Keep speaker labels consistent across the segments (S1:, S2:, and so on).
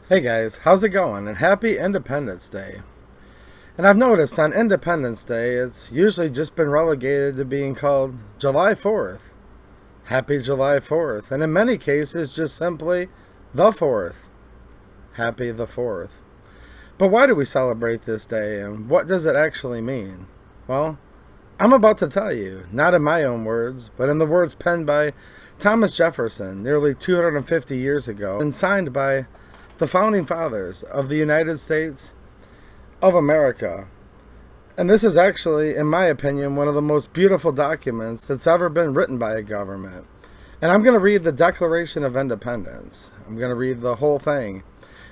S1: Hey guys, how's it going? And happy Independence Day. And I've noticed on Independence Day, it's usually just been relegated to being called July 4th. Happy July 4th. And in many cases, just simply the 4th. Happy the 4th. But why do we celebrate this day, and what does it actually mean? Well, I'm about to tell you, not in my own words, but in the words penned by Thomas Jefferson nearly 250 years ago and signed by the founding fathers of the United States of America. And this is actually, in my opinion, one of the most beautiful documents that's ever been written by a government. And I'm going to read the Declaration of Independence. I'm going to read the whole thing.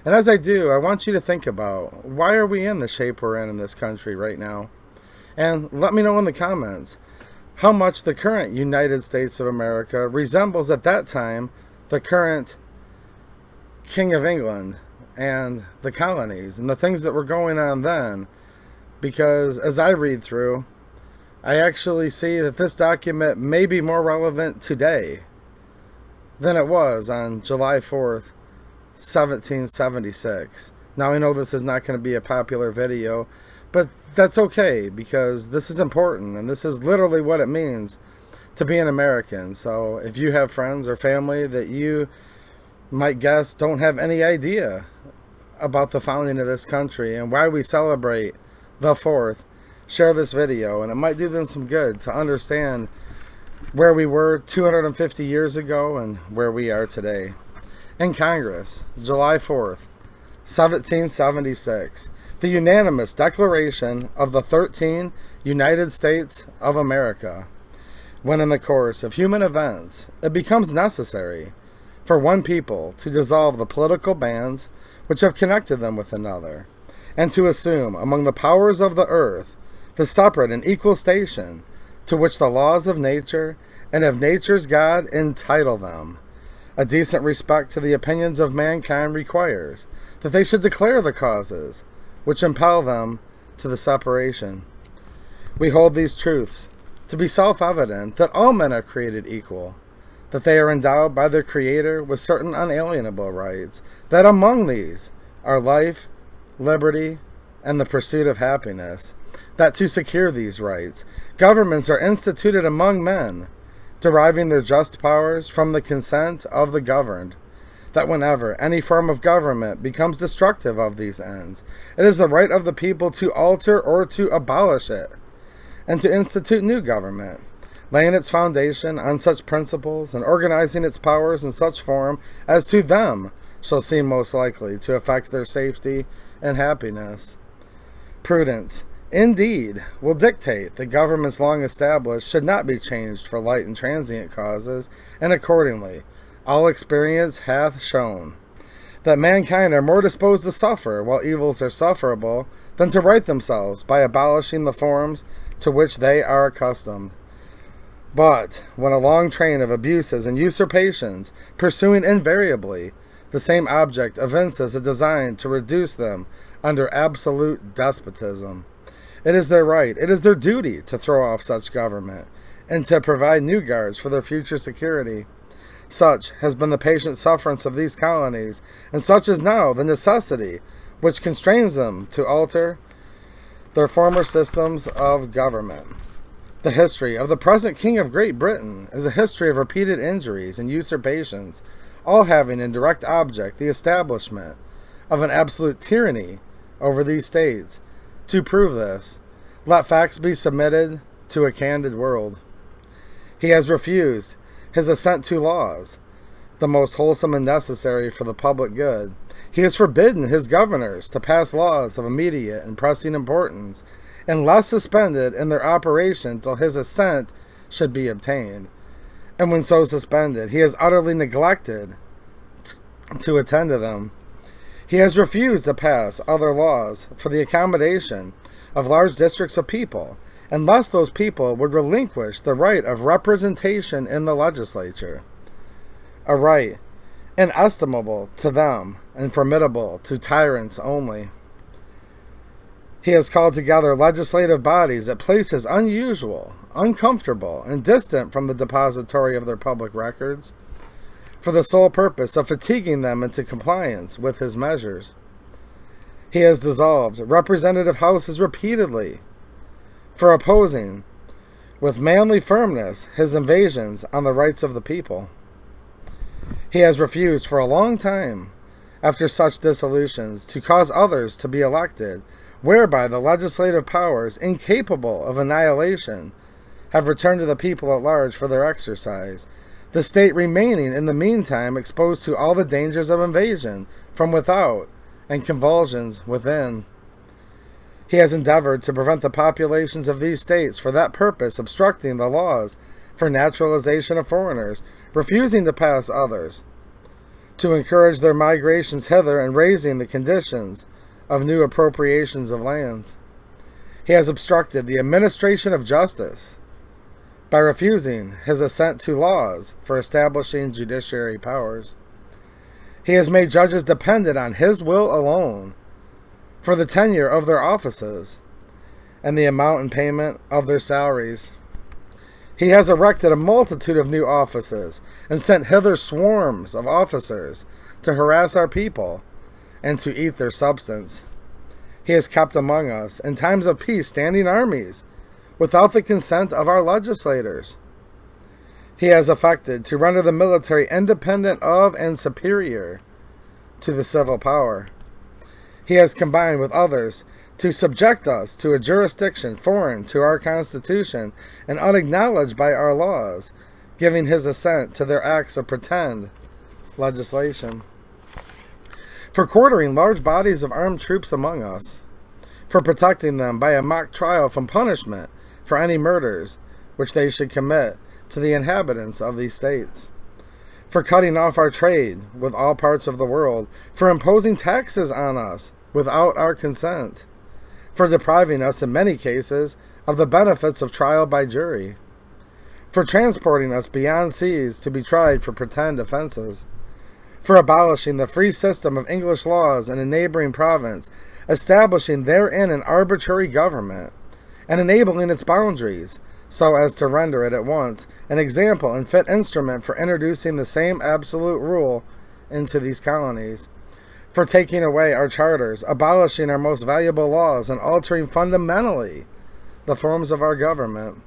S1: And as I do, I want you to think about, why are we in the shape we're in this country right now? And let me know in the comments how much the current United States of America resembles at that time the current King of England and the colonies and the things that were going on then. Because as I read through, I actually see that this document may be more relevant today than it was on July 4th, 1776. Now I know this is not going to be a popular video, but that's okay, because this is important and this is literally what it means to be an American. So if you have friends or family that you might guess don't have any idea about the founding of this country and why we celebrate the 4th, share this video, and it might do them some good to understand where we were 250 years ago and where we are today. In Congress, July 4th, 1776, the unanimous declaration of the 13 United States of America. When in the course of human events it becomes necessary for one people to dissolve the political bands which have connected them with another, and to assume among the powers of the earth the separate and equal station to which the laws of nature and of nature's God entitle them, a decent respect to the opinions of mankind requires that they should declare the causes which impel them to the separation. We hold these truths to be self-evident, that all men are created equal, that they are endowed by their Creator with certain unalienable rights, that among these are life, liberty, and the pursuit of happiness, that to secure these rights, governments are instituted among men, deriving their just powers from the consent of the governed, that whenever any form of government becomes destructive of these ends, it is the right of the people to alter or to abolish it, and to institute new government, laying its foundation on such principles and organizing its powers in such form as to them shall seem most likely to affect their safety and happiness. Prudence, indeed, will dictate that governments long established should not be changed for light and transient causes, and accordingly all experience hath shown that mankind are more disposed to suffer while evils are sufferable than to right themselves by abolishing the forms to which they are accustomed. But when a long train of abuses and usurpations, pursuing invariably the same object, evinces a design to reduce them under absolute despotism, it is their right, it is their duty to throw off such government, and to provide new guards for their future security. Such has been the patient sufferance of these colonies, and such is now the necessity which constrains them to alter their former systems of government. The history of the present King of Great Britain is a history of repeated injuries and usurpations, all having in direct object the establishment of an absolute tyranny over these states. To prove this, let facts be submitted to a candid world. He has refused his assent to laws, the most wholesome and necessary for the public good. He has forbidden his governors to pass laws of immediate and pressing importance, unless suspended in their operation till his assent should be obtained. And when so suspended, he has utterly neglected to attend to them. He has refused to pass other laws for the accommodation of large districts of people, unless those people would relinquish the right of representation in the legislature, a right inestimable to them and formidable to tyrants only. He has called together legislative bodies at places unusual, uncomfortable, and distant from the depository of their public records, for the sole purpose of fatiguing them into compliance with his measures. He has dissolved representative houses repeatedly for opposing, with manly firmness, his invasions on the rights of the people. He has refused for a long time, after such dissolutions, to cause others to be elected, whereby the legislative powers, incapable of annihilation, have returned to the people at large for their exercise, the state remaining in the meantime exposed to all the dangers of invasion from without and convulsions within. He has endeavored to prevent the populations of these states for that purpose, obstructing the laws for naturalization of foreigners, refusing to pass others, to encourage their migrations hither, and raising the conditions of new appropriations of lands. He has obstructed the administration of justice by refusing his assent to laws for establishing judiciary powers. He has made judges dependent on his will alone for the tenure of their offices and the amount and payment of their salaries. He has erected a multitude of new offices and sent hither swarms of officers to harass our people and to eat their substance. He has kept among us, in times of peace, standing armies without the consent of our legislators. He has affected to render the military independent of and superior to the civil power. He has combined with others to subject us to a jurisdiction foreign to our Constitution and unacknowledged by our laws, giving his assent to their acts of pretend legislation. For quartering large bodies of armed troops among us, for protecting them by a mock trial from punishment for any murders which they should commit to the inhabitants of these states, for cutting off our trade with all parts of the world, for imposing taxes on us without our consent, for depriving us in many cases of the benefits of trial by jury, for transporting us beyond seas to be tried for pretend offenses, for abolishing the free system of English laws in a neighboring province, establishing therein an arbitrary government, and enabling its boundaries, so as to render it at once an example and fit instrument for introducing the same absolute rule into these colonies, for taking away our charters, abolishing our most valuable laws, and altering fundamentally the forms of our government,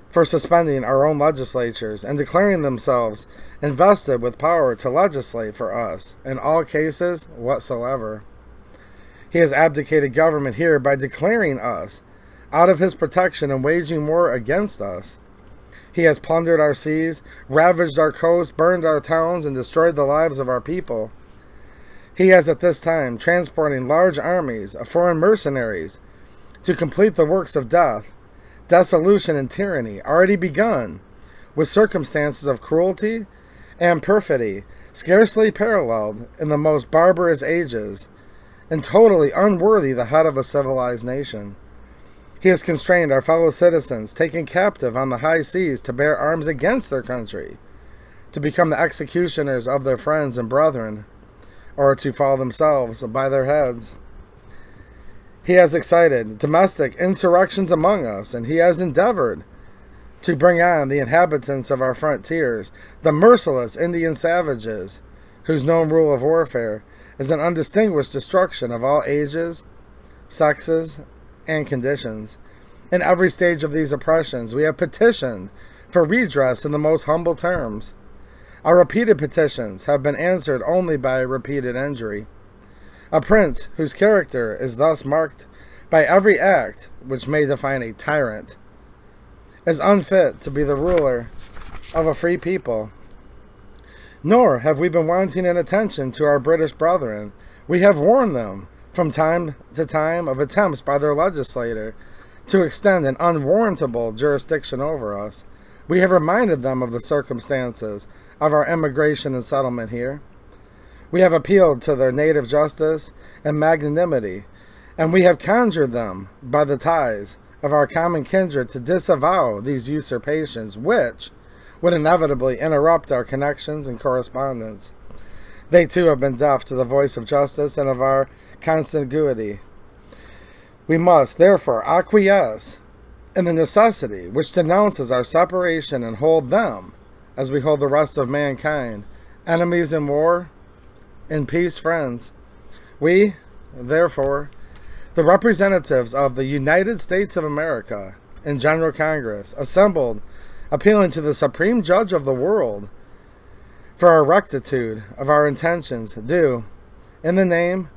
S1: for suspending our own legislatures and declaring themselves invested with power to legislate for us in all cases whatsoever. He has abdicated government here by declaring us out of his protection and waging war against us. He has plundered our seas, ravaged our coasts, burned our towns, and destroyed the lives of our people. He has at this time transporting large armies of foreign mercenaries to complete the works of death, dissolution, and tyranny already begun, with circumstances of cruelty and perfidy scarcely paralleled in the most barbarous ages, and totally unworthy the head of a civilized nation. He has constrained our fellow citizens taken captive on the high seas to bear arms against their country, to become the executioners of their friends and brethren, or to fall themselves by their heads. He has excited domestic insurrections among us, and he has endeavored to bring on the inhabitants of our frontiers, the merciless Indian savages, whose known rule of warfare is an undistinguished destruction of all ages, sexes, and conditions. In every stage of these oppressions, we have petitioned for redress in the most humble terms. Our repeated petitions have been answered only by repeated injury. A prince whose character is thus marked by every act which may define a tyrant is unfit to be the ruler of a free people. Nor have we been wanting in attention to our British brethren. We have warned them from time to time of attempts by their legislator to extend an unwarrantable jurisdiction over us. We have reminded them of the circumstances of our immigration and settlement here. We have appealed to their native justice and magnanimity, and we have conjured them by the ties of our common kindred to disavow these usurpations, which would inevitably interrupt our connections and correspondence. They too have been deaf to the voice of justice and of our contiguity. We must, therefore, acquiesce in the necessity which denounces our separation and hold them as we hold the rest of mankind, enemies in war, in peace friends. We, therefore, the representatives of the United States of America in General Congress, assembled, appealing to the Supreme Judge of the world for our rectitude of our intentions, do, in the name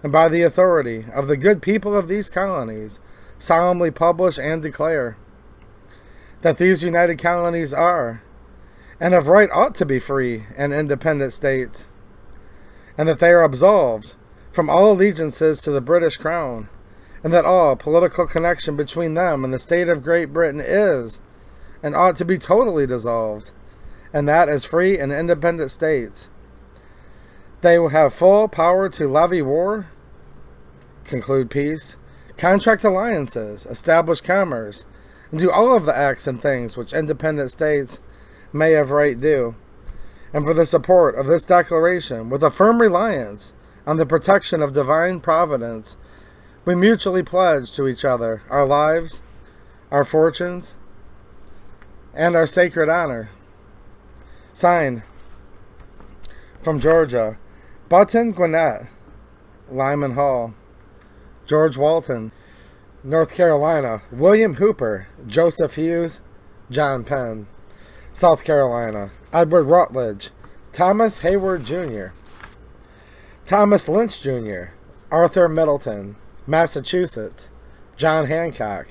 S1: and by the authority of the good people of these colonies, solemnly publish and declare that these united colonies are, and of right ought to be, free and independent states, and that they are absolved from all allegiances to the British Crown, and that all political connection between them and the state of Great Britain is, and ought to be totally dissolved, and that as free and independent states, they will have full power to levy war, conclude peace, contract alliances, establish commerce, and do all of the acts and things which independent states may of right do. And for the support of this declaration, with a firm reliance on the protection of divine providence, we mutually pledge to each other our lives, our fortunes, and our sacred honor. Signed, from Georgia, Button Gwinnett, Lyman Hall. George Walton, North Carolina, William Hooper, Joseph Hughes, John Penn. South Carolina, Edward Rutledge, Thomas Hayward Jr., Thomas Lynch Jr., Arthur Middleton. Massachusetts, John Hancock.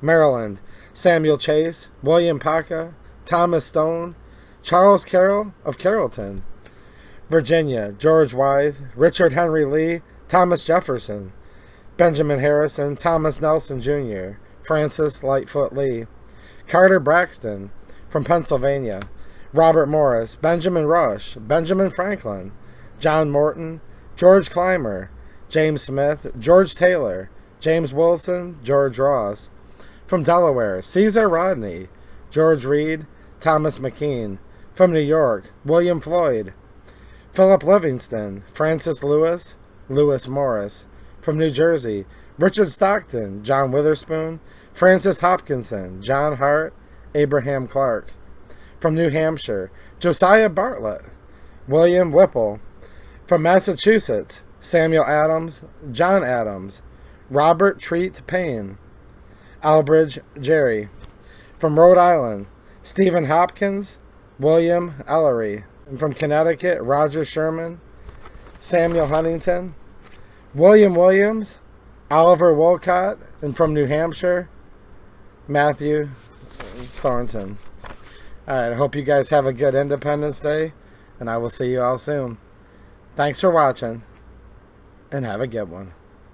S1: Maryland, Samuel Chase, William Paca, Thomas Stone, Charles Carroll of Carrollton. Virginia, George Wythe, Richard Henry Lee, Thomas Jefferson. Benjamin Harrison, Thomas Nelson Jr., Francis Lightfoot Lee. Carter Braxton, from Pennsylvania. Robert Morris, Benjamin Rush, Benjamin Franklin, John Morton, George Clymer, James Smith, George Taylor, James Wilson, George Ross. From Delaware, Caesar Rodney, George Reed, Thomas McKean. From New York, William Floyd, Philip Livingston, Francis Lewis, Lewis Morris. From New Jersey, Richard Stockton, John Witherspoon, Francis Hopkinson, John Hart, Abraham Clark. From New Hampshire, Josiah Bartlett, William Whipple. From Massachusetts, Samuel Adams, John Adams, Robert Treat Payne, Albridge Jerry. From Rhode Island, Stephen Hopkins, William Ellery. And from Connecticut, Roger Sherman, Samuel Huntington, William Williams, Oliver Wolcott. And from New Hampshire, Matthew Thornton. Alright, I hope you guys have a good Independence Day, and I will see you all soon. Thanks for watching, and have a good one.